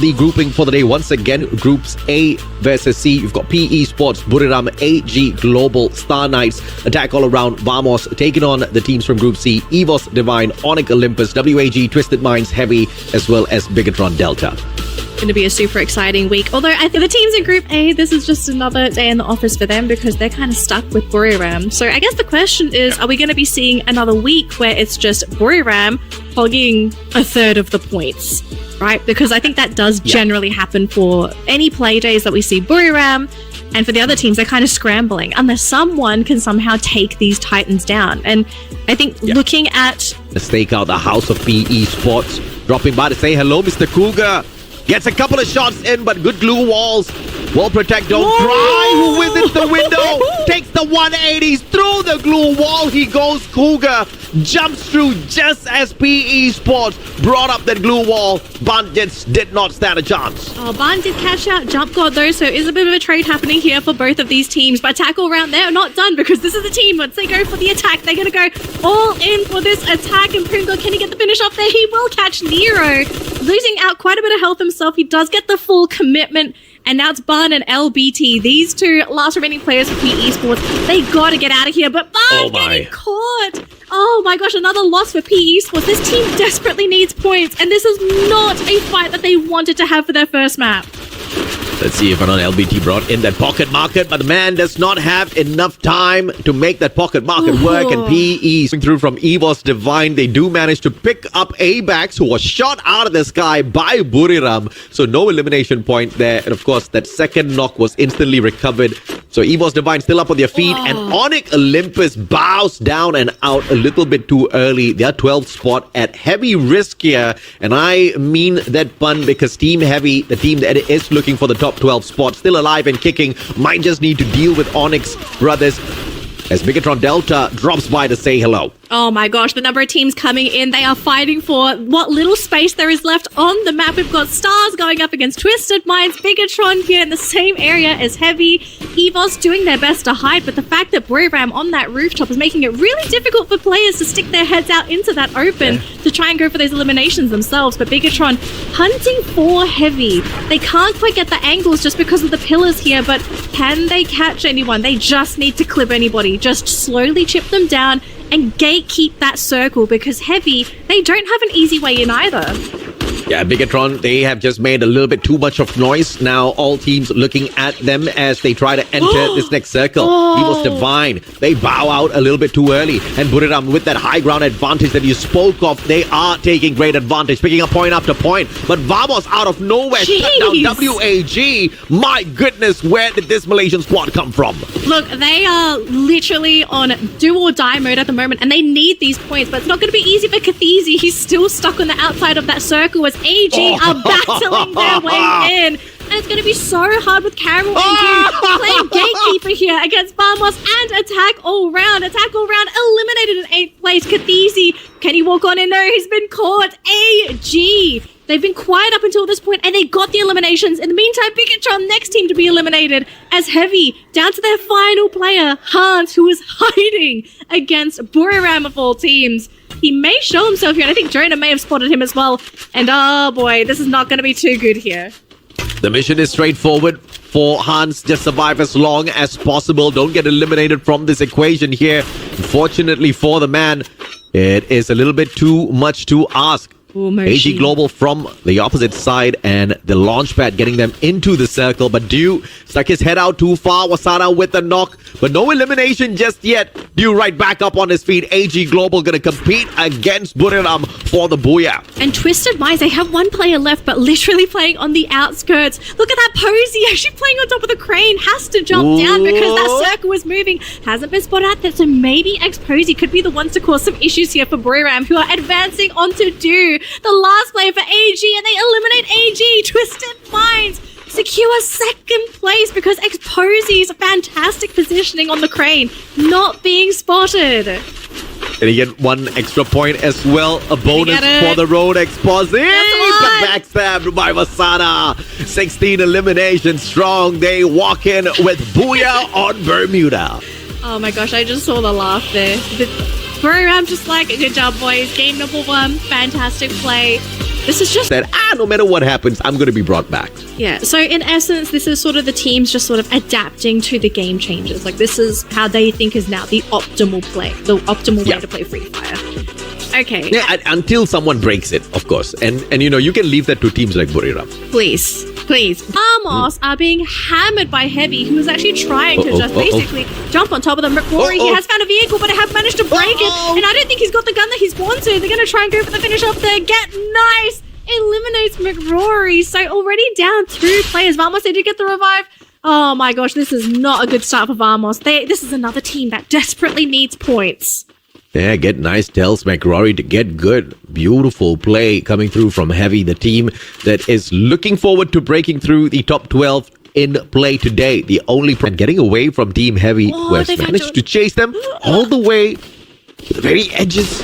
The grouping for the day once again, groups A versus C. You've got PE Sports, Buriram, AG Global, Star Knights, Attack All Around, Vamos taking on the teams from Group C, EVOS Divine, Onyx Olympus, WAG Twisted Minds Heavy, as well as Bigatron Delta. Going to be a super exciting week. Although I think the teams in Group A, this is just another day in the office for them because they're kind of stuck with Buriram. So I guess the question is, are we going to be seeing another week where it's just Buriram hogging a third of the points, right? Because I think that does generally happen for any play days that we see Buriram. And for the other teams, they're kind of scrambling unless someone can somehow take these Titans down. And I think looking at... Let's stake out the house of PE Sports. Dropping by to say hello, Mr. Cougar. Gets a couple of shots in, but good glue walls. Will protect, don't cry. Who visits the window? Takes the 180s through the glue wall. He goes Cougar. Jumps through just as PE Sports brought up that glue wall. Bandits did not stand a chance. Oh, Band did catch out Jump God though, so is a bit of a trade happening here for both of these teams. But tackle round, they're not done because this is the team. Once they go for the attack, they're going to go all in for this attack. And Pringle, can he get the finish off there? He will catch Nero. Losing out quite a bit of health himself. He does get the full commitment. And now it's Bun and LBT. These two last remaining players for PE Sports. They got to get out of here. But Bun getting caught. Oh my gosh, another loss for PE Sports. This team desperately needs points. And this is not a fight that they wanted to have for their first map. Let's see if another LBT brought in that pocket market, but the man does not have enough time to make that pocket market work. And PE through from EVOS Divine, they do manage to pick up Abax, who was shot out of the sky by Buriram. So no elimination point there. And of course, that second knock was instantly recovered. So EVOS Divine still up on their feet. And Onyx Olympus bows down and out a little bit too early. Their 12th spot at heavy risk here. And I mean that pun because Team Heavy, the team that is looking for the top 12 spots, still alive and kicking, might just need to deal with Onyx brothers as Bigatron Delta drops by to say hello. Oh my gosh, the number of teams coming in, they are fighting for what little space there is left on the map. We've got Stars going up against Twisted Minds, Bigatron here in the same area as Heavy, EVOS doing their best to hide, but the fact that Buriram on that rooftop is making it really difficult for players to stick their heads out into that open to try and go for those eliminations themselves. But Bigatron hunting for Heavy. They can't quite get the angles just because of the pillars here, but can they catch anyone? They just need to clip anybody. Just slowly chip them down and gatekeep that circle because Heavy, they don't have an easy way in either. Yeah, Bigatron, they have just made a little bit too much of noise. Now all teams looking at them as they try to enter this next circle. EVOS Divine, they bow out a little bit too early. And Buriram with that high ground advantage that you spoke of, they are taking great advantage, picking up point after point. But Vamos out of nowhere shut down WAG. My goodness, where did this Malaysian squad come from? Look, they are literally on do or die mode at the moment and they need these points, but it's not going to be easy for Kathisi. He's still stuck on the outside of that circle as AG are battling their way in. And it's going to be so hard with Carol and you playing gatekeeper here against Vamos and Attack All Round. Attack All Round eliminated in 8th place. Kathisi, can he walk on in? No, he's been caught. AG. They've been quiet up until this point and they got the eliminations. In the meantime, Bigatron, next team to be eliminated as Heavy, down to their final player, Hans, who is hiding against Buriram of all teams. He may show himself here, and I think Jonah may have spotted him as well. And oh boy, this is not going to be too good here. The mission is straightforward for Hans. Just survive as long as possible. Don't get eliminated from this equation here. Unfortunately for the man, it is a little bit too much to ask. AG Global from the opposite side and the launch pad getting them into the circle, but Dew stuck his head out too far. Wasana with the knock, but no elimination just yet. Dew right back up on his feet. AG Global gonna compete against Buriram for the booyah. And Twisted Minds, they have one player left, but literally playing on the outskirts. Look at that Posey, actually playing on top of the crane. Has to jump down because that circle is moving. Hasn't been spotted out there, so maybe X-Posey could be the ones to cause some issues here for Buriram, who are advancing onto Dew, the last player for AG, and they eliminate AG. Twisted Minds secure second place because X-Posey's fantastic positioning on the crane not being spotted. And he get one extra point as well. A bonus for the road X-Posey. But backstabbed by Vasana. 16 eliminations strong. They walk in with booyah on Bermuda. Oh my gosh, I just saw the laugh there. Buriram just like, good job boys, game number 1, fantastic play. This is just... That, no matter what happens, I'm going to be brought back. Yeah, so in essence, this is sort of the teams just sort of adapting to the game changes. Like, this is how they think is now the optimal play, the optimal way to play Free Fire. Okay. Yeah, until someone breaks it, of course. And you can leave that to teams like Buriram. Please. Vamos are being hammered by Heavy, who is actually trying to just basically jump on top of them. McRory, he has found a vehicle, but they have managed to break it. And I don't think he's got the gun that he's wanted. They're going to try and go for the finish up there. Get nice! Eliminates McRory. So already down 2 players. Vamos, they did get the revive. Oh my gosh, this is not a good start for Vamos. This is another team that desperately needs points. Yeah, get nice tells McRory to get good. Beautiful play coming through from Heavy, the team that is looking forward to breaking through the top 12 in play today. The only getting away from Team Heavy, who has managed to chase them all the way to the very edges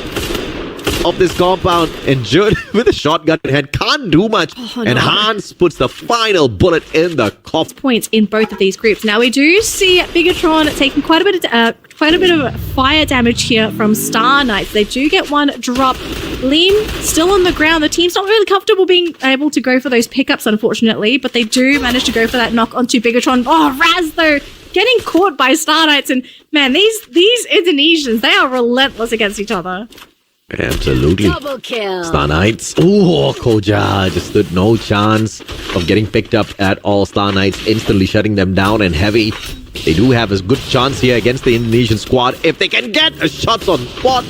of this compound, and Judd with a shotgun in hand can't do much. And Hans puts the final bullet in the coffin. Points in both of these groups. Now we do see Bigatron taking quite a bit of fire damage here from Star Knights. They do get one drop. Lean still on the ground. The team's not really comfortable being able to go for those pickups, unfortunately, but they do manage to go for that knock onto Bigatron. Oh, Raz though, getting caught by Star Knights, and man, these Indonesians, they are relentless against each other. Absolutely. Double kill. Star Knights. Oh, Koja just stood no chance of getting picked up at all. Star Knights instantly shutting them down, and Heavy, they do have a good chance here against the Indonesian squad if they can get a shots on spot.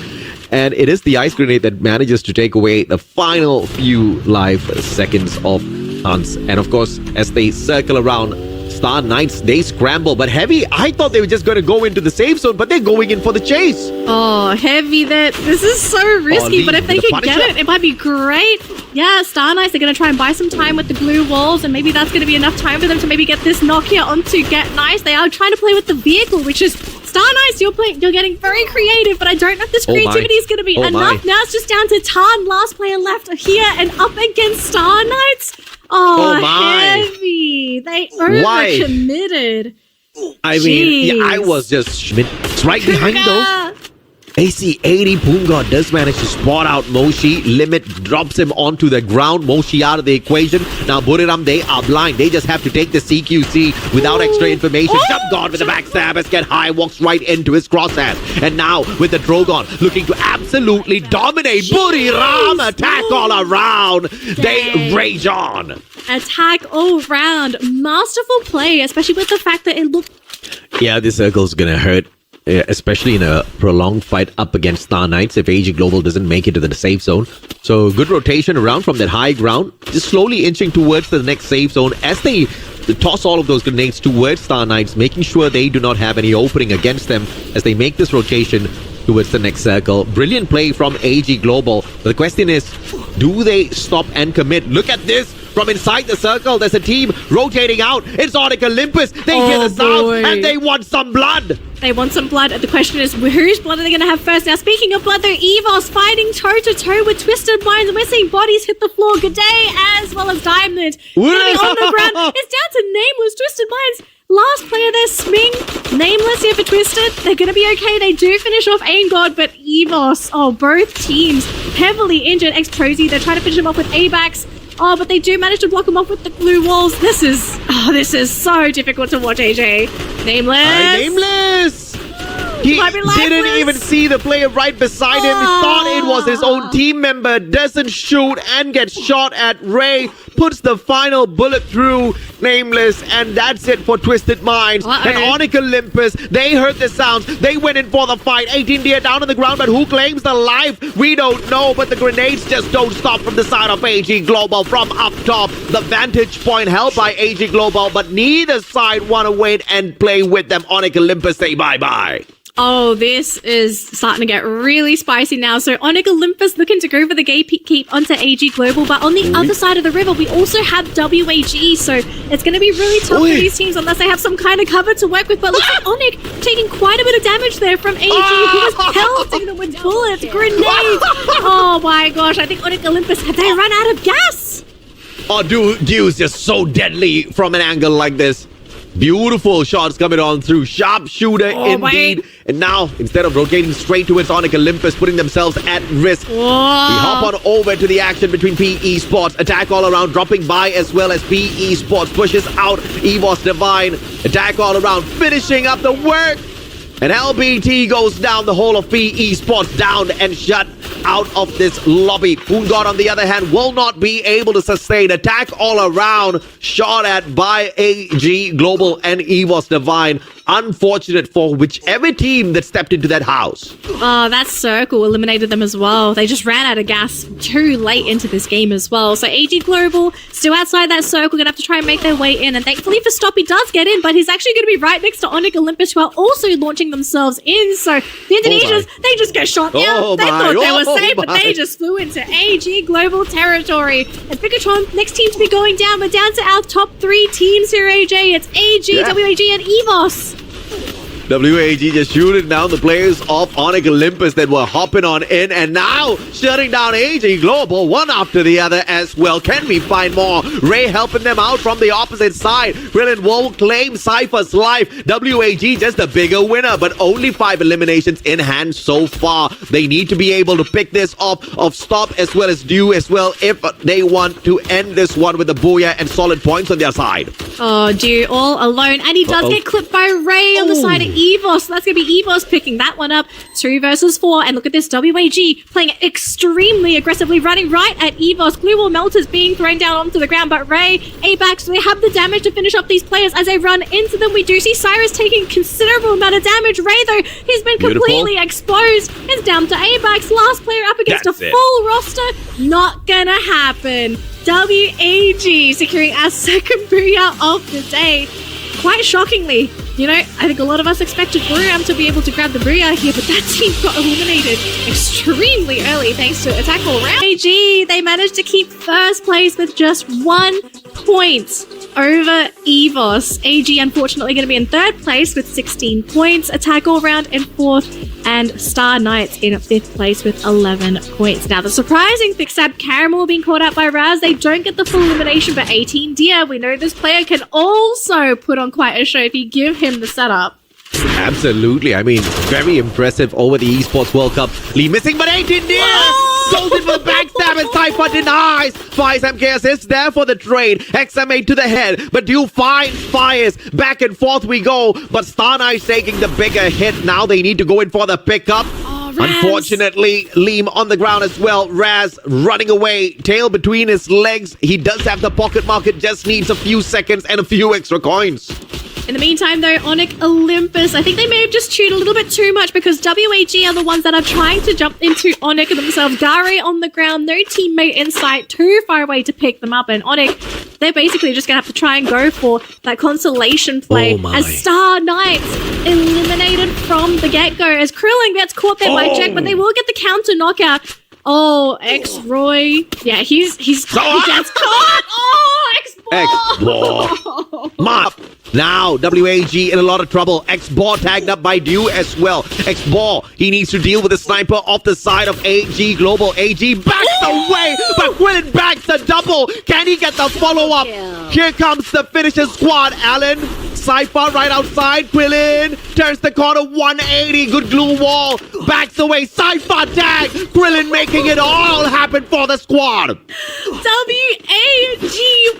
And it is the ice grenade that manages to take away the final few life seconds of Hans. And of course, as they circle around, Star Knights, they scramble. But Heavy, I thought they were just going to go into the safe zone, but they're going in for the chase. Oh, Heavy, this is so risky, but if they can get it, it might be great. Yeah, Star Knights, they're going to try and buy some time with the glue walls, and maybe that's going to be enough time for them to maybe get this knock here onto Get Nice. They are trying to play with the vehicle, which is Star Knights. You're getting very creative, but I don't know if this creativity is going to be enough. Now it's just down to Tan, last player left here, and up against Star Knights. Oh, Heavy. They overcommitted. I mean, I was just... It's right behind though. AC-80 Punga does manage to spot out Moshi. Limit drops him onto the ground. Moshi out of the equation. Now Buriram, they are blind. They just have to take the CQC without extra information. Jump God with the backstab as Get High walks right into his crosshairs. And now with the Drogon looking to absolutely dominate. Buriram attack all around. They rage on. Attack all round. Masterful play, especially with the fact that it looked... Yeah, this circle's gonna hurt. Especially in a prolonged fight up against Star Knights if AG Global doesn't make it to the safe zone. So good rotation around from that high ground, just slowly inching towards the next safe zone as they toss all of those grenades towards Star Knights, making sure they do not have any opening against them as they make this rotation towards the next circle. Brilliant play from AG Global. But the question is, do they stop and commit? Look at this. From inside the circle, there's a team rotating out. It's Onyx Olympus. They hear the sound and they want some blood. They want some blood. The question is, whose blood are they going to have first? Now, speaking of blood, though, Evos fighting toe-to-toe with Twisted Minds. We're seeing bodies hit the floor. G'day, as well as Diamond. Going to be on the ground. It's down to Nameless. Twisted Minds. Last player there, Sming. Nameless here for Twisted. They're going to be okay. They do finish off Aim God, but Evos, both teams heavily injured. Ex-Prosy, they're trying to finish him off with ABAX. Oh, but they do manage to block him off with the glue walls. This is so difficult to watch, AJ. Nameless. Nameless. He didn't even see the player right beside him. He thought it was his own team member. Doesn't shoot and gets shot at. Ray puts the final bullet through Nameless, and that's it for Twisted Minds. And Onyx Olympus, they heard the sounds. They went in for the fight. 18 Deer down on the ground, but who claims the life? We don't know, but the grenades just don't stop from the side of AG Global from up top. The vantage point held by AG Global, but neither side want to wait and play with them. Onyx Olympus say bye-bye. Oh, this is starting to get really spicy now. So Onyx Olympus looking to go for the gatekeep onto AG Global, but on the other side of the river, we also have WAG. So it's going to be really tough for these teams unless they have some kind of cover to work with. But looks like Onyx taking quite a bit of damage there from AG, who was pelting them with bullets, grenades. Oh my gosh, I think Onyx Olympus, have they run out of gas? Oh, dude, Dew's just so deadly from an angle like this. Beautiful shots coming on through. Sharpshooter indeed. And now, instead of rotating straight towards Onyx Olympus, putting themselves at risk, we hop on over to the action between PE Sports. Attack all around, dropping by as well as PE Sports pushes out EVOS Divine. Attack all around, finishing up the work. And LBT goes down. The whole of PE Sports down and shut out of this lobby. Moongod, on the other hand, will not be able to sustain. Attack all around, shot at by AG Global and EVOS Divine. Unfortunate for whichever team that stepped into that house. Oh, that circle eliminated them as well. They just ran out of gas too late into this game as well. So AG Global still outside that circle, gonna have to try and make their way in. And thankfully for Stop, he does get in, but he's actually gonna be right next to Onyx Olympus, who are also launching themselves in. So the Indonesians, they just get shot down. They thought they were safe, but they just flew into AG Global territory. And Picatron, next team to be going down. We're down to our top 3 teams here, AJ. It's AG, WAG, and EVOS. WAG just shooting down the players of Onyx Olympus that were hopping on in, and now shutting down AG Global one after the other as well. Can we find more? Ray helping them out from the opposite side. Brilliant will claim Cypher's life. WAG just the bigger winner, but only 5 eliminations in hand so far. They need to be able to pick this off of Stop as well as Dew as well if they want to end this one with a booyah and solid points on their side. Oh, Dew all alone, and he does get clipped by Ray on the side of EVOS. So that's going to be EVOS picking that one up. 2 versus 4. And look at this. WAG playing extremely aggressively, running right at EVOS. Glue wall melters being thrown down onto the ground. But Ray, ABAX, they have the damage to finish up these players as they run into them. We do see Cyrus taking considerable amount of damage. Ray, though, he's been completely exposed. It's down to ABAX. Last player up against a full roster. Not going to happen. WAG securing our second booyah of the day. Quite shockingly, you know, I think a lot of us expected Buriram to be able to grab the booyah here, but that team got eliminated extremely early thanks to attack all round. AG, they managed to keep first place with just 1 point over EVOS. AG, unfortunately, going to be in 3rd place with 16 points. Attack all round in 4th, and Star Knights in 5th place with 11 points. Now, the surprising thing, Sab Caramel being caught out by Raz. They don't get the full elimination, but 18 Deer, we know this player can also put on quite a show if you give him the setup. Absolutely. I mean, very impressive over the Esports World Cup. Lee missing, but 18 Deer goes in for the backstab, and Cypher denies. Fires MKS is there for the trade. XM8 to the head, but Dew finds fires. Back and forth we go, but Star Knight taking the bigger hit. Now they need to go in for the pickup. Unfortunately, Liam on the ground as well. Raz running away, tail between his legs. He does have the pocket market, just needs a few seconds and a few extra coins. In the meantime, though, Onyx Olympus, I think they may have just chewed a little bit too much because WAG are the ones that are trying to jump into Onyx themselves. Gary on the ground, no teammate in sight, too far away to pick them up. And Onyx, they're basically just going to have to try and go for that consolation play as Star Knights eliminated from the get-go. As Krillin gets caught there by Jack, but they will get the counter knockout. Oh, X-Roy. Yeah, he gets caught. Oh, X-Ball. Mop. Now, WAG in a lot of trouble. X-Ball tagged up by Dew as well. X-Ball, he needs to deal with the sniper off the side of AG Global. AG backs away, but Quillen backs the double. Can he get the follow-up? Here comes the finisher squad. Allen, Cypher right outside. Quillen turns the corner 180. Good glue wall. Backs away. Cypher tag. Quillen making it all happen for the squad. WAG,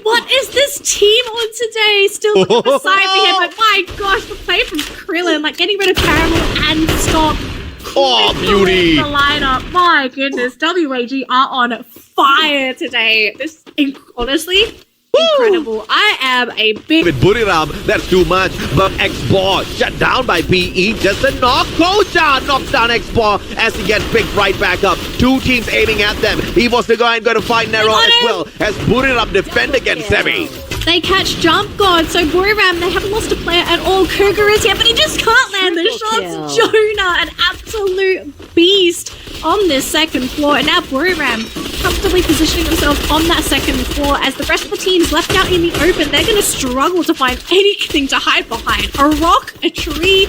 what is this team on today? Still looking for Cypher here, but my gosh, the play from Krillin, like getting rid of Caramel and Stop. Oh, beauty. The lineup. My goodness, WAG are on fire today. This, honestly, incredible. I am a big... With Buriram, that's too much. But X-Ball shut down by PE. Just a knock. Koja knocks down X-Ball as he gets picked right back up. 2 teams aiming at them. EVOS the guy going to find Nero as well as Buriram defend against Semi. They catch Jump God, so Buriram, they haven't lost a player at all. Cougar is here, but he just can't land the shots. Jonah, an absolute beast on this second floor. And now Buriram comfortably positioning themselves on that second floor as the rest of the teams left out in the open. They're going to struggle to find anything to hide behind. A rock, a tree,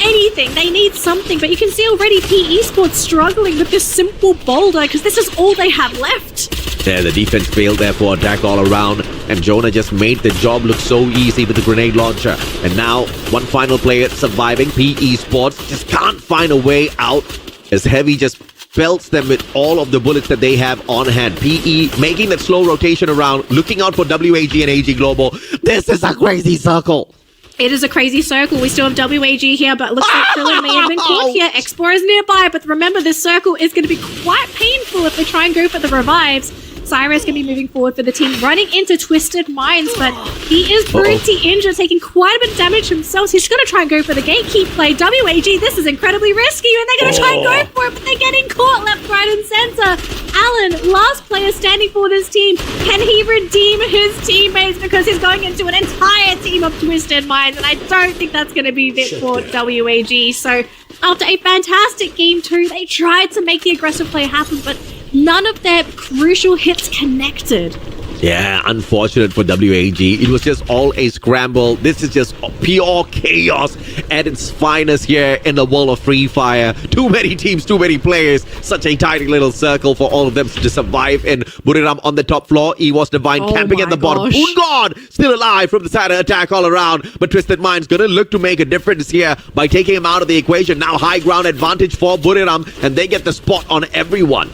anything. They need something, but you can see already PE Sports struggling with this simple boulder because this is all they have left. Yeah, the defense failed there for attack all around, and Jonah just made the job look so easy with the grenade launcher. And now, one final player surviving, PE Sports, just can't find a way out as Heavy just pelts them with all of the bullets that they have on hand. PE making that slow rotation around, looking out for WAG and AG Global. This is a crazy circle. It is a crazy circle. We still have WAG here, but it looks like Phil may have been caught here. Explorer is nearby, but remember, this circle is going to be quite painful if they try and go for the revives. Cyrus can be moving forward for the team, running into Twisted Minds, but he is pretty injured, taking quite a bit of damage himself. He's going to try and go for the gatekeep play. WAG, this is incredibly risky, and they're going to try and go for it, but they're getting caught left, right, and center. Alan, last player standing for this team. Can he redeem his teammates? Because he's going into an entire team of Twisted Minds, and I don't think that's going to be fit for WAG. So after a fantastic game 2, they tried to make the aggressive play happen, but none of their crucial hits connected. Yeah, unfortunate for WAG. It was just all a scramble. This is just pure chaos at its finest here in the world of Free Fire. Too many teams, too many players. Such a tiny little circle for all of them to survive. And Buriram on the top floor. EVOS Divine camping at the bottom. Pungod still alive from the side of attack all around. But Twisted Mind's gonna look to make a difference here by taking him out of the equation. Now high ground advantage for Buriram, and they get the spot on everyone.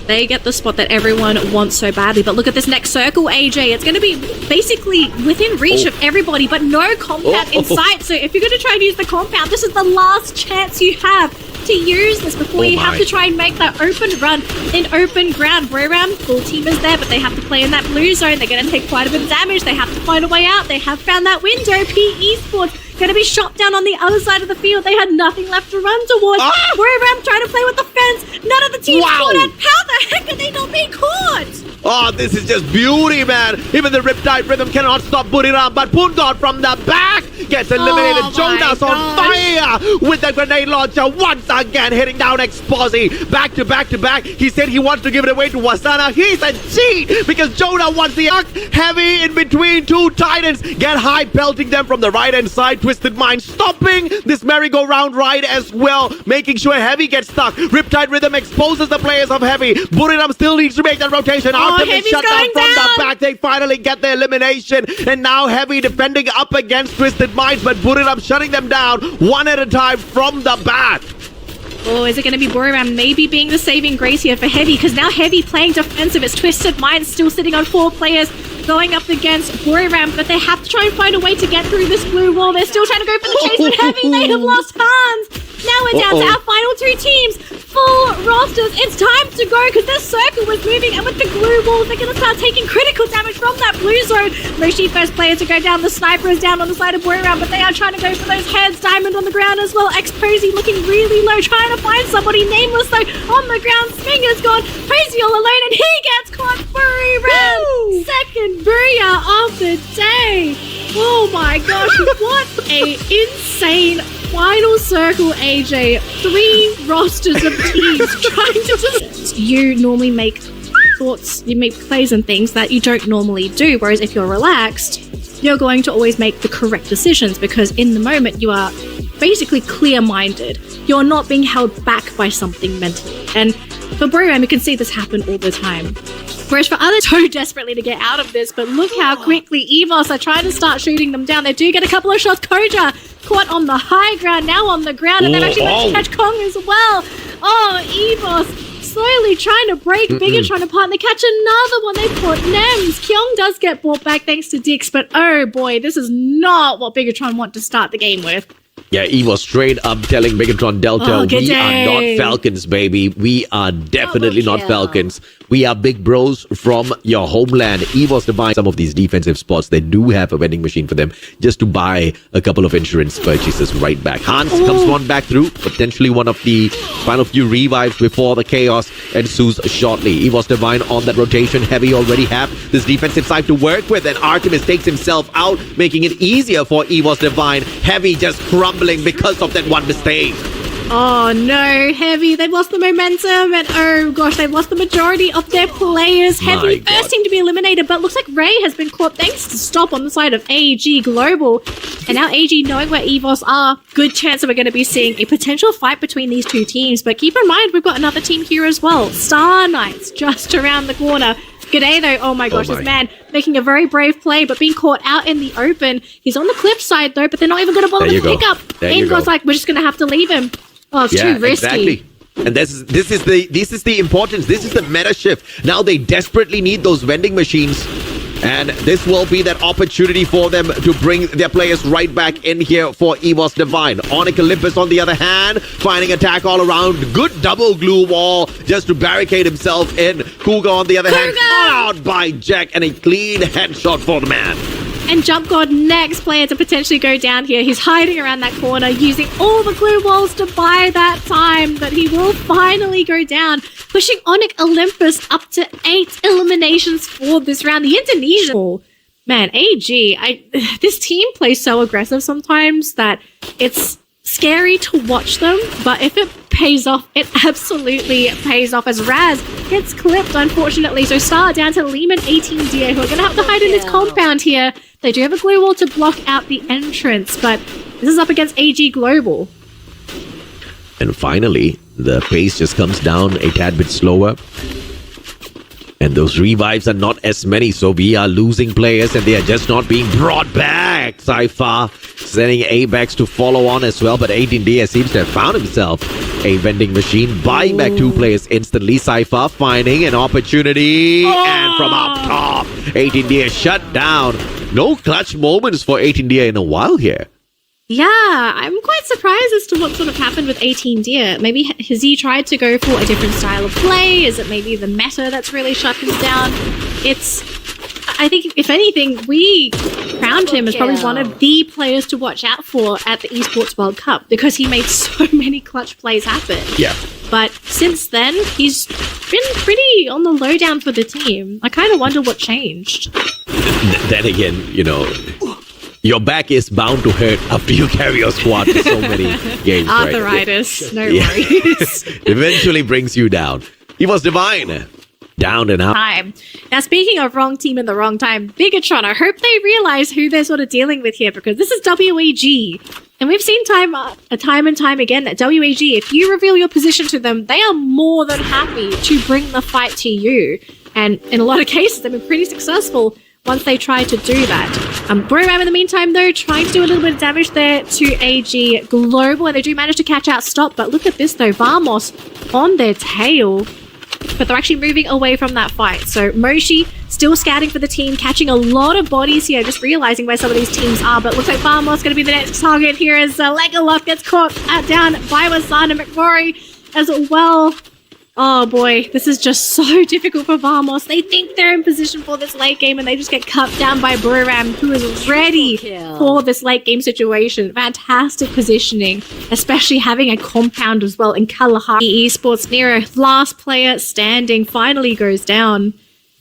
They get the spot that everyone wants so badly. But look at this next circle, AJ. It's going to be basically within reach of everybody, but no compound in sight. So if you're going to try and use the compound, this is the last chance you have to use this before you have to try and make that open run in open ground. Buriram, full team is there, but they have to play in that blue zone. They're going to take quite a bit of damage. They have to find a way out. They have found that window. PE Sports going to be shot down on the other side of the field. They had nothing left to run towards. Buriram trying to play with the fence. None of the teams caught it. How the heck are they not being caught? Oh, this is just beauty, man. Even the Riptide Rhythm cannot stop Buriram, but Pungod from the back gets eliminated. Jonas on fire with the grenade launcher once again, hitting down Exposi. Back to back to back. He said he wants to give it away to Wasana. He's a cheat because Jonah wants the arc. Heavy in between two Titans. Get high, pelting them from the right-hand side. Twisted Mind stopping this merry-go-round ride as well, making sure Heavy gets stuck. Riptide Rhythm exposes the players of Heavy. Buriram still needs to make that rotation. Ultimate shutdown from the back. They finally get the elimination. And now Heavy defending up against Twisted Minds, but Buriram shutting them down one at a time from the back. Oh, is it going to be Buriram maybe being the saving grace here for Heavy? Because now Heavy playing defensive. It's Twisted Minds still sitting on 4 players going up against Buriram, but they have to try and find a way to get through this blue wall. They're still trying to go for the chase with Heavy. They have lost Hans. Now we're down to our final 2 teams. Full rosters. It's time to go because their circle was moving, and with the glue walls, they're going to start taking critical damage from that blue zone. Moshi first player to go down. The sniper is down on the side of Buriram, but they are trying to go for those heads. Diamond on the ground as well. X-Posy looking really low, trying to find somebody. Nameless though on the ground. Sming is gone. Posy all alone, and he gets caught. Buriram, second booyah of the day. Oh my gosh, what a insane final circle, AJ. 3 rosters of teams trying to just... You normally make thoughts, you make plays and things that you don't normally do, whereas if you're relaxed, you're going to always make the correct decisions because in the moment you are basically clear-minded. You're not being held back by something mentally. And for Buriram, you can see this happen all the time. Whereas for others so desperately to get out of this, but look how quickly EVOS are trying to start shooting them down. They do get a couple of shots. Koja caught on the high ground, now on the ground, and they've actually managed to catch Kong as well. Oh, EVOS slowly trying to break Bigger, trying to partner. They catch another one. They caught Nems. Kyung does get brought back thanks to Dix, but oh boy, this is not what Bigatron want to start the game with. Yeah, EVOS straight up telling Megatron Delta, we are not Falcons, baby. We are definitely not Falcons. We are big bros from your homeland. EVOS Divine some of these defensive spots. They do have a vending machine for them just to buy a couple of insurance purchases right back. Hans comes one back through, potentially one of the final few revives before the chaos ensues shortly. EVOS Divine on that rotation. Heavy already have this defensive side to work with, and Artemis takes himself out, making it easier for EVOS Divine. Heavy just crumbling because of that one mistake. Oh no, Heavy, they've lost the momentum, and oh gosh, they've lost the majority of their players. Heavy first team to be eliminated, but looks like Ray has been caught thanks to stop on the side of AG Global. And now AG, knowing where EVOS are, good chance that we're going to be seeing a potential fight between these 2 teams. But keep in mind, we've got another team here as well. Star Knights just around the corner. G'day though, oh my gosh, this man making a very brave play, but being caught out in the open. He's on the cliff side though, but they're not even going to bother to pick up. AIM like, we're just going to have to leave him. Oh, it's too risky. Exactly. And this is the importance. This is the meta shift. Now they desperately need those vending machines. And this will be that opportunity for them to bring their players right back in here for EVOS Divine. Onyx Olympus, on the other hand, finding attack all around. Good double glue wall just to barricade himself in. Cougar, on the other hand, followed by Jack, and a clean headshot for the man. And Jump God, next player to potentially go down here. He's hiding around that corner, using all the glue walls to buy that time, but he will finally go down, pushing Onyx Olympus up to 8 eliminations for this round. The Indonesian, man, AG, this team plays so aggressive sometimes that it's scary to watch them, but if it pays off, it absolutely pays off, as Raz gets clipped, unfortunately. So Star down to Lehman 18DA, who are going to have to hide in this compound here. They do have a glue wall to block out the entrance, but this is up against AG Global. And finally, the pace just comes down a tad bit slower. And those revives are not as many, so we are losing players and they are just not being brought back. Cypher sending A-backs to follow on as well, but 18DS seems to have found himself a vending machine, buying back 2 players instantly. Cypher finding an opportunity, and from up top, 18DS shut down. No clutch moments for 18DS in a while here. Yeah, I'm quite surprised as to what sort of happened with 18 Deer. Maybe has he tried to go for a different style of play? Is it maybe the meta that's really shut him down? I think, if anything, we crowned him as probably one of the players to watch out for at the Esports World Cup, because he made so many clutch plays happen. Yeah. But since then, he's been pretty on the lowdown for the team. I kind of wonder what changed. Then again, you know, your back is bound to hurt after you carry your squad for so many games. Arthritis, right? No worries. Eventually brings you down. He was divine. Down and out. Time. Now, speaking of wrong team in the wrong time, Bigatron, I hope they realize who they're sort of dealing with here, because this is WEG. And we've seen time and time again that WEG, if you reveal your position to them, they are more than happy to bring the fight to you. And in a lot of cases, they've been pretty successful once they try to do that. Buriram, in the meantime, though, trying to do a little bit of damage there to AG Global, and they do manage to catch out Stop. But look at this, though. Vamos on their tail. But they're actually moving away from that fight. So Moshi still scouting for the team, catching a lot of bodies here, just realizing where some of these teams are. But looks like Vamos going to be the next target here as Legolas gets caught down by Wasana McRory as well. Oh boy, this is just so difficult for Vamos. They think they're in position for this late game, and they just get cut down by Buriram, who is ready for this late game situation. Fantastic positioning, especially having a compound as well in Kalahari Esports. Nero, last player standing, finally goes down.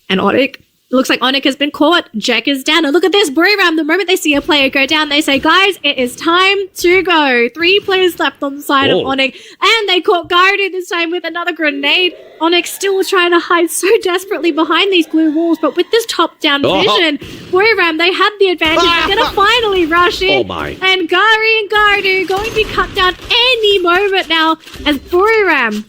And Onyx, looks like Onyx has been caught. Jack is down. And look at this, Buriram, the moment they see a player go down, they say, guys, it is time to go. 3 players left on the side of Onyx. And they caught Gardu this time with another grenade. Onyx still trying to hide so desperately behind these glue walls, but with this top-down vision, Buriram, they had the advantage. They're going to finally rush in. Oh my. And Gary and Gardu going to be cut down any moment now as Buriram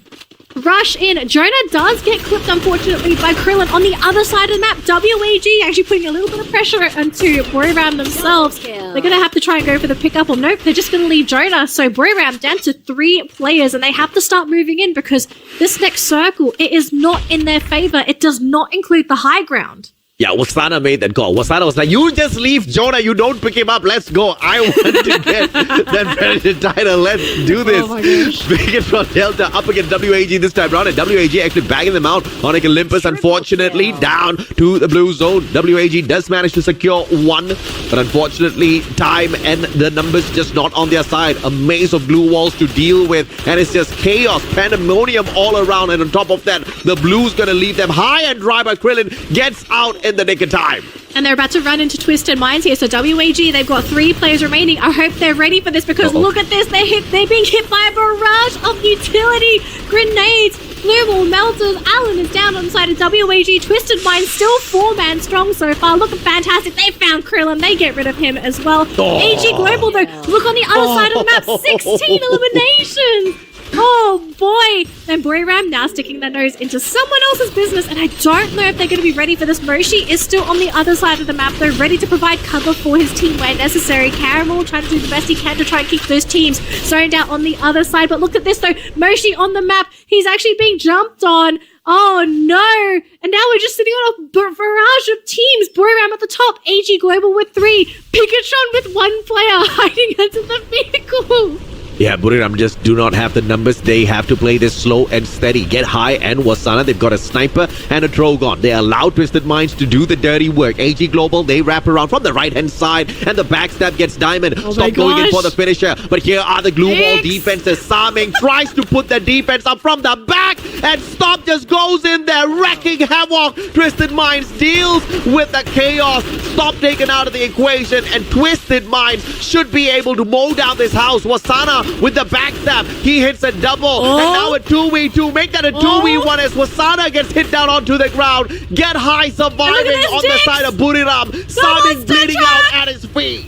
rush in. Jonah does get clipped, unfortunately, by Krillin on the other side of the map. WEG actually putting a little bit of pressure onto Buriram themselves. They're going to have to try and go for the pickup, or nope, they're just going to leave Jonah. So Buriram down to 3 players, and they have to start moving in because this next circle, it is not in their favor. It does not include the high ground. Yeah, Wasana made that call. Wasana was like, you just leave Jonah, you don't pick him up, let's go. I want to get that Predator title, let's do this. Oh my gosh. Big it from Delta up against WAG this time round, and WAG actually bagging them out. Onyx Olympus, unfortunately, down to the blue zone. WAG does manage to secure 1, but unfortunately, time and the numbers just not on their side. A maze of blue walls to deal with, and it's just chaos, pandemonium all around, and on top of that, the blue's gonna leave them high and dry, but Krillin gets out in the nick of time. And they're about to run into Twisted Minds here. So WAG, they've got 3 players remaining. I hope they're ready for this, because look at this. They're being hit by a barrage of utility grenades. Blue wall melters. Alan is down on the side of WAG. Twisted Minds still 4-man strong so far. Looking fantastic. They found Krillin. They get rid of him as well. AG Global, though, look on the other side of the map. 16 eliminations. Oh boy! And Buriram now sticking their nose into someone else's business, and I don't know if they're going to be ready for this. Moshi is still on the other side of the map, though, ready to provide cover for his team where necessary. Caramel trying to do the best he can to try and keep those teams zoned out on the other side. But look at this, though. Moshi on the map. He's actually being jumped on. Oh no! And now we're just sitting on a barrage of teams. Buriram at the top, AG Global with 3, Pikachu with 1 player hiding under the vehicle. Yeah, Buriram just do not have the numbers. They have to play this slow and steady. Get high and Wasana. They've got a sniper and a Drogon. They allow Twisted Minds to do the dirty work. AG Global, they wrap around from the right-hand side, and the backstab gets Diamond. Oh Stop going in for the finisher. But here are the glue wall defenses. Saming tries to put the defense up from the back, and Stop just goes in there, wrecking havoc. Twisted Minds deals with the chaos. Stop taken out of the equation, and Twisted Minds should be able to mow down this house. Wasana with the backstab, he hits a double, and now a 2v2. Make that a 2v1 as Wasana gets hit down onto the ground. Get high surviving on the side of Buriram. Saming bleeding out at his feet.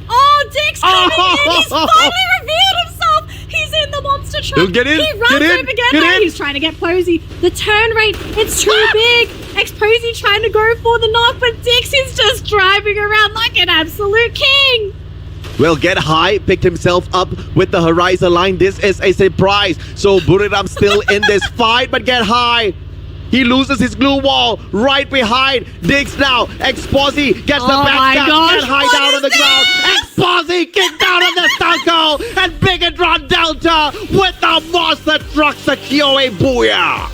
Oh, Dick's coming in. He's finally revealed himself. He's in the monster truck. Get in. He runs over again. He's trying to get Posey. The turn rate, it's too big. Ex-Posey trying to go for the knock, but Dix is just driving around like an absolute king. Well, Get High picked himself up with the Horizon line. This is a surprise. So Buriram still in this fight, but Get High, he loses his glue wall right behind. Diggs now. Exposy gets the backstab. Get High down on the ground. Exposy kicked out of the circle. And Bigatron Delta with the monster truck secure a booyah.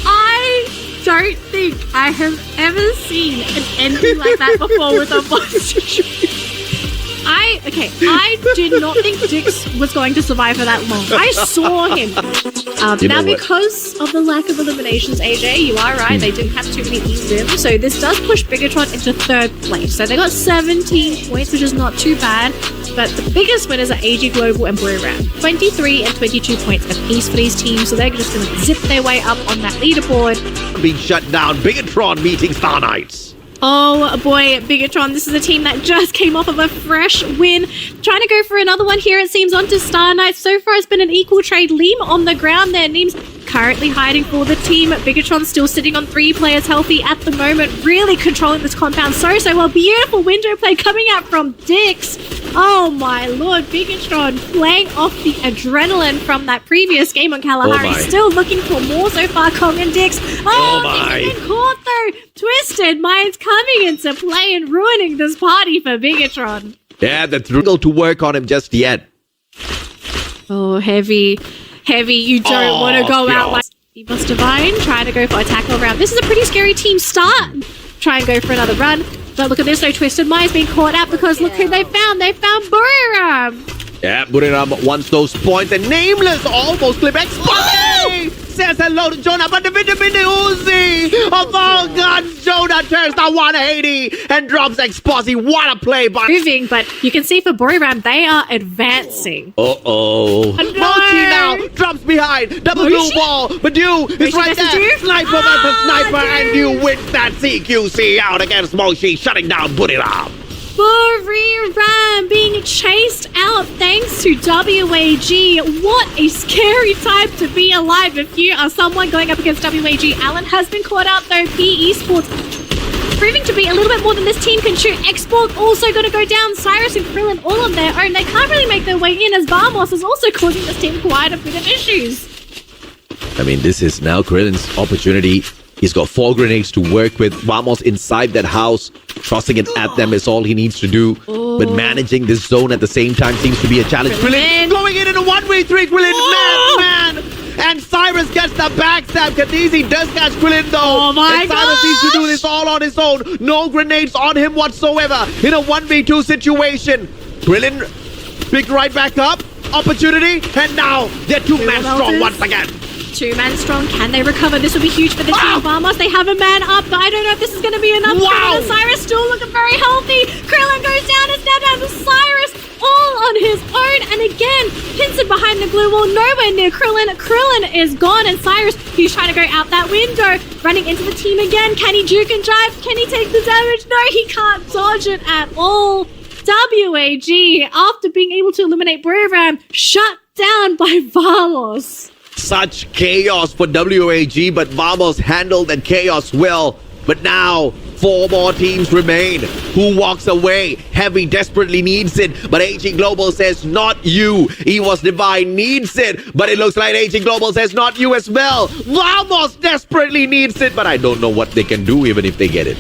I don't think I have ever seen an ending like that before with a monster truck. I did not think Dix was going to survive for that long. I saw him. Now, because of the lack of eliminations, AJ, you are right. They didn't have too many eSIMs. So this does push Bigatron into 3rd place. So they got 17 points, which is not too bad. But the biggest winners are AG Global and Buriram. 23 and 22 points apiece for these teams. So they're just going to zip their way up on that leaderboard. Being shut down. Bigatron meeting Star Knights. Oh boy, Bigatron, this is a team that just came off of a fresh win. Trying to go for another one here, it seems, onto Star Knights. So far, it's been an equal trade. Leem on the ground there. Neem's currently hiding for the team. Bigatron still sitting on 3 players healthy at the moment, really controlling this compound so well. Beautiful window play coming out from Dix. Oh my lord, Bigatron playing off the adrenaline from that previous game on Kalahari. Still looking for more so far, Kong and Dix. Oh my. Dix has been caught though. Twisted Minds coming into play and ruining this party for Bigatron. Yeah, that's difficult to work on him just yet. Oh, heavy. You don't want to go out like Evos Divine, trying to go for a tackle round. This is a pretty scary team start. Try and go for another run. But look at this, though. Twisted Minds being caught out because look who they found. They found Buriram. Yeah, Buriram wants those points, and Nameless almost clip Exposy says hello to Jonah, but the Uzi of all guns, Jonah turns the 180 and drops Exposy. What a play by moving, but you can see for Buriram, they are advancing. Mochi now drops behind, double blue ball, but you is right there. Sniper versus sniper, and you win that CQC out against Mochi, shutting down Buriram. Buriram being chased out thanks to WAG. What a scary time to be alive if you are someone going up against WAG. Alan has been caught out though. PE Sports proving to be a little bit more than this team can shoot. Export also going to go down. Cyrus and Krillin all on their own. They can't really make their way in as Vamos is also causing this team quite a bit of issues. I mean, this is now Krillin's opportunity. He's got 4 grenades to work with. Vamos inside that house. Tossing it at them is all he needs to do. But managing this zone at the same time seems to be a challenge. Krillin going in a 1v3. Krillin, man. And Cyrus gets the backstab. Khaleesi does catch Krillin though. Oh my god. Cyrus needs to do this all on his own. No grenades on him whatsoever. In a 1v2 situation. Krillin picked right back up. Opportunity. And now they're 2-man strong once again. 2-man strong. Can they recover? This will be huge for the team. Vamos, they have a man up, but I don't know if this is going to be enough. Wow. Cyrus still looking very healthy. Krillin goes down. It's now down to Cyrus all on his own. And again, pincered behind the glue wall. Nowhere near Krillin. Krillin is gone. And Cyrus, he's trying to go out that window. Running into the team again. Can he juke and drive? Can he take the damage? No, he can't dodge it at all. WAG, after being able to eliminate Buriram, shut down by Vamos. Such chaos for WAG, but Vamos handled that chaos well. But now, 4 more teams remain. Who walks away? Heavy desperately needs it, but AG Global says not you. EVOS Divine needs it, but it looks like AG Global says not you as well. Vamos desperately needs it, but I don't know what they can do even if they get it.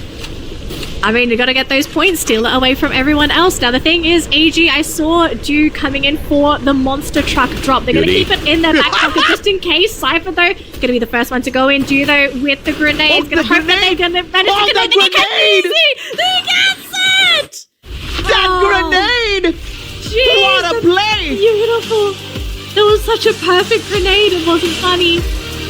I mean, you got to get those points still away from everyone else. Now, the thing is, AG, I saw Dew coming in for the monster truck drop. They're going to keep it in their back pocket just in case. Cypher, though, going to be the first one to go in. Dew, though, with the grenades. Going to hope that they're going to manage to get grenade! They gets it! That grenade! Jeez, What a play! Beautiful. It was such a perfect grenade. It wasn't funny.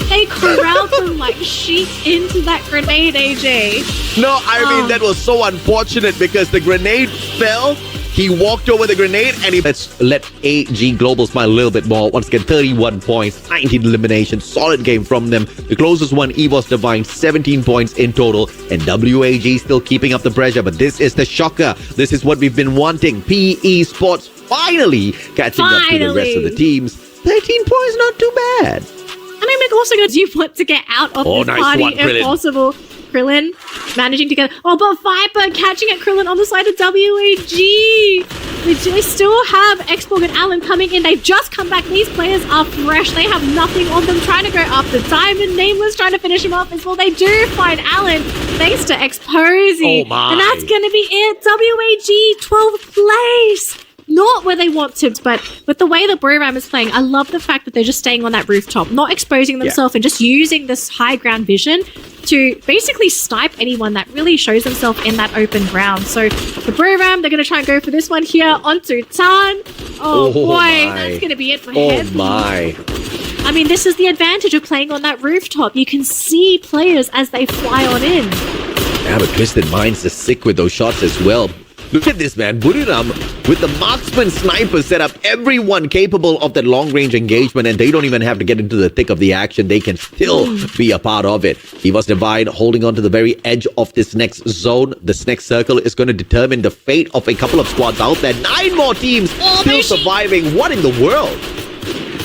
They corralled them like sheep into that grenade, AJ. No, I mean, that was so unfortunate because the grenade fell. He walked over the grenade and let's let AG Global smile a little bit more. Once again, 31 points, 19 eliminations. Solid game from them. The closest one, EVOS Divine, 17 points in total. And WAG still keeping up the pressure. But this is the shocker. This is what we've been wanting. PE Sports finally catching up to the rest of the teams. 13 points, not too bad. I mean, we're also going to want to get out of this party if possible. Krillin managing to get... Oh, but Viper catching at Krillin on the side of WAG. They still have Xborg and Alan coming in. They've just come back. These players are fresh. They have nothing on them. Trying to go after Diamond. Nameless trying to finish him off as well. They do find Alan thanks to Exposy. Oh my. And that's going to be it. WAG 12th place. Not where they want to, but with the way that Buriram is playing, I love the fact that they're just staying on that rooftop, not exposing themselves and just using this high ground vision to basically snipe anyone that really shows themselves in that open ground. So the Buriram, they're going to try and go for this one here onto Tan. Oh boy, that's going to be it for him. Oh my. I mean, this is the advantage of playing on that rooftop. You can see players as they fly on in. Yeah, but Twisted Minds is sick with those shots as well. Look at this, man. Buriram with the marksman sniper set up everyone capable of that long-range engagement, and they don't even have to get into the thick of the action. They can still be a part of it. EVOS Divine holding on to the very edge of this next zone. This next circle is going to determine the fate of a couple of squads out there. 9 more teams still surviving. What in the world?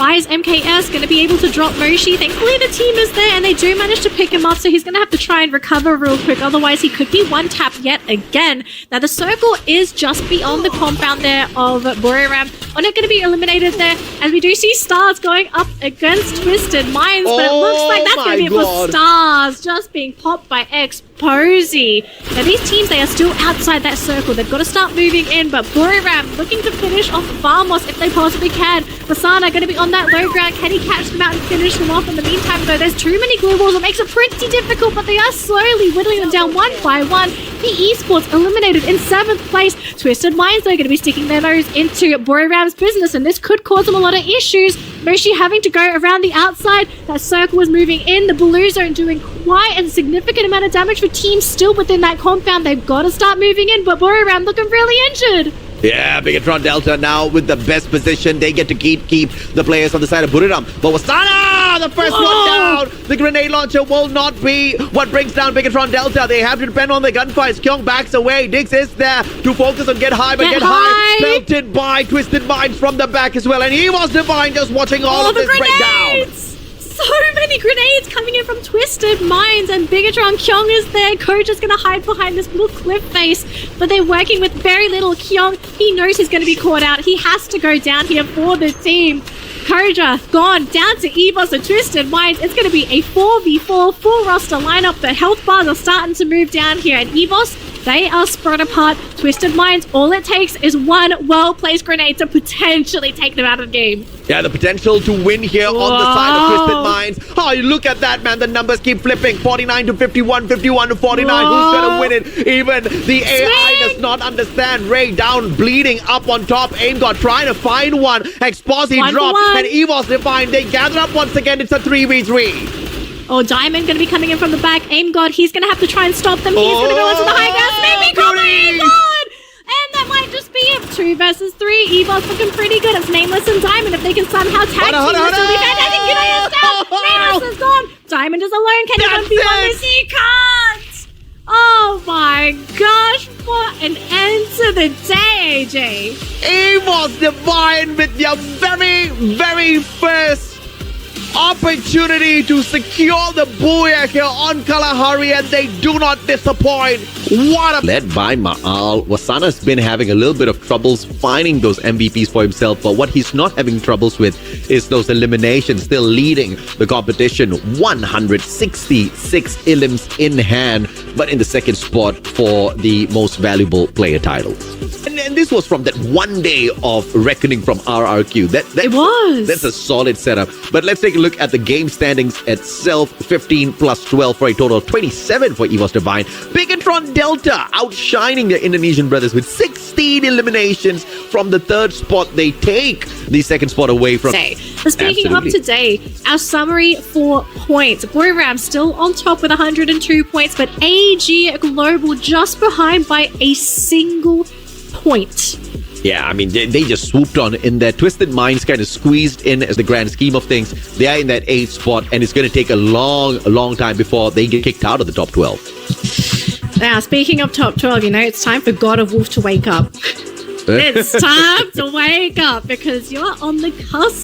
Is MKS going to be able to drop Moshi? Thankfully, the team is there, and they do manage to pick him up, so he's going to have to try and recover real quick. Otherwise, he could be one tap yet again. Now, the circle is just beyond the compound there of Buriram. Are not going to be eliminated there, as we do see Stars going up against Twisted Minds, but it looks like that's going to be it for Stars, just being popped by Exposy. Now, these teams, they are still outside that circle. They've got to start moving in, but Buriram looking to finish off Vamos if they possibly can. Masana going to be on that low ground. Can he catch them out and finish them off? In the meantime, though, there's too many glue walls. It makes it pretty difficult, but they are slowly whittling them down one by one. The esports eliminated in 7th place. Twisted Minds, they're going to be sticking their nose into Buriram's business, and this could cause them a lot of issues. Moshi having to go around the outside. That circle was moving in. The blue zone doing quite a significant amount of damage for teams still within that compound. They've got to start moving in, but Buriram looking really injured. Yeah, Bigatron Delta now with the best position. They get to keep the players on the side of Buriram. But Wasana, the first one down. The grenade launcher will not be what brings down Bigatron Delta. They have to depend on the gunfights. Kyung backs away. Dix is there to focus on get high, but get high. Pelted by Twisted Minds from the back as well. And he was Divine just watching all of this breakdown. So many grenades coming in from Twisted Minds, and Bigatron Kyung is there. Coach is going to hide behind this little cliff face, but they're working with very little. Kyung, he knows he's going to be caught out. He has to go down here for the team. Koja gone down to EVOS and Twisted Minds. It's going to be a 4v4 full roster lineup. The health bars are starting to move down here, and EVOS, they are spread apart. Twisted Minds, all it takes is one well-placed grenade to potentially take them out of the game. Yeah, the potential to win here on the side of Twisted Minds. Oh, you look at that, man. The numbers keep flipping. 49 to 51, 51 to 49. Who's going to win it? Even the AI does not understand. Ray down, bleeding up on top. Aim God trying to find one. Exposy drop. And EVOS Divine, they gather up once again. It's a 3v3. Oh, Diamond going to be coming in from the back. Aim God, he's going to have to try and stop them. He's going to go into the high ground. Maybe come Aim God! And that might just be it. 2 versus 3. EVOS looking pretty good. It's Nameless and Diamond. If they can somehow tag team, this will be fantastic. G'day is down. Nameless is gone. Diamond is alone. Can he 1v1 this? He can't. Oh my gosh. What an end to of the day, AJ. Evos Divine with your very, very first opportunity to secure the booyah here on Kalahari, and they do not disappoint. What a... Led by Ma'al, Wasana's been having a little bit of troubles finding those MVPs for himself, but what he's not having troubles with is those eliminations, still leading the competition. 166 elims in hand, but in the second spot for the most valuable player titles. And this was from that one day of reckoning from RRQ. It was. That's a solid setup. But let's take a look at the game standings itself. 15 plus 12 for a total of 27 for Evos Divine. Bigatron Delta outshining the Indonesian brothers with 16 eliminations. From the third spot, they take the second spot away from... But speaking of today, our summary for points. Buriram still on top with 102 points, but AG Global just behind by a single point. Yeah, I mean, they just swooped on in there. Twisted Minds kind of squeezed in as the grand scheme of things. They are in that 8th spot, and it's going to take a long time before they get kicked out of the top 12. Now, speaking of top 12, it's time for God of Wolf to wake up. It's time to wake up because you're on the cusp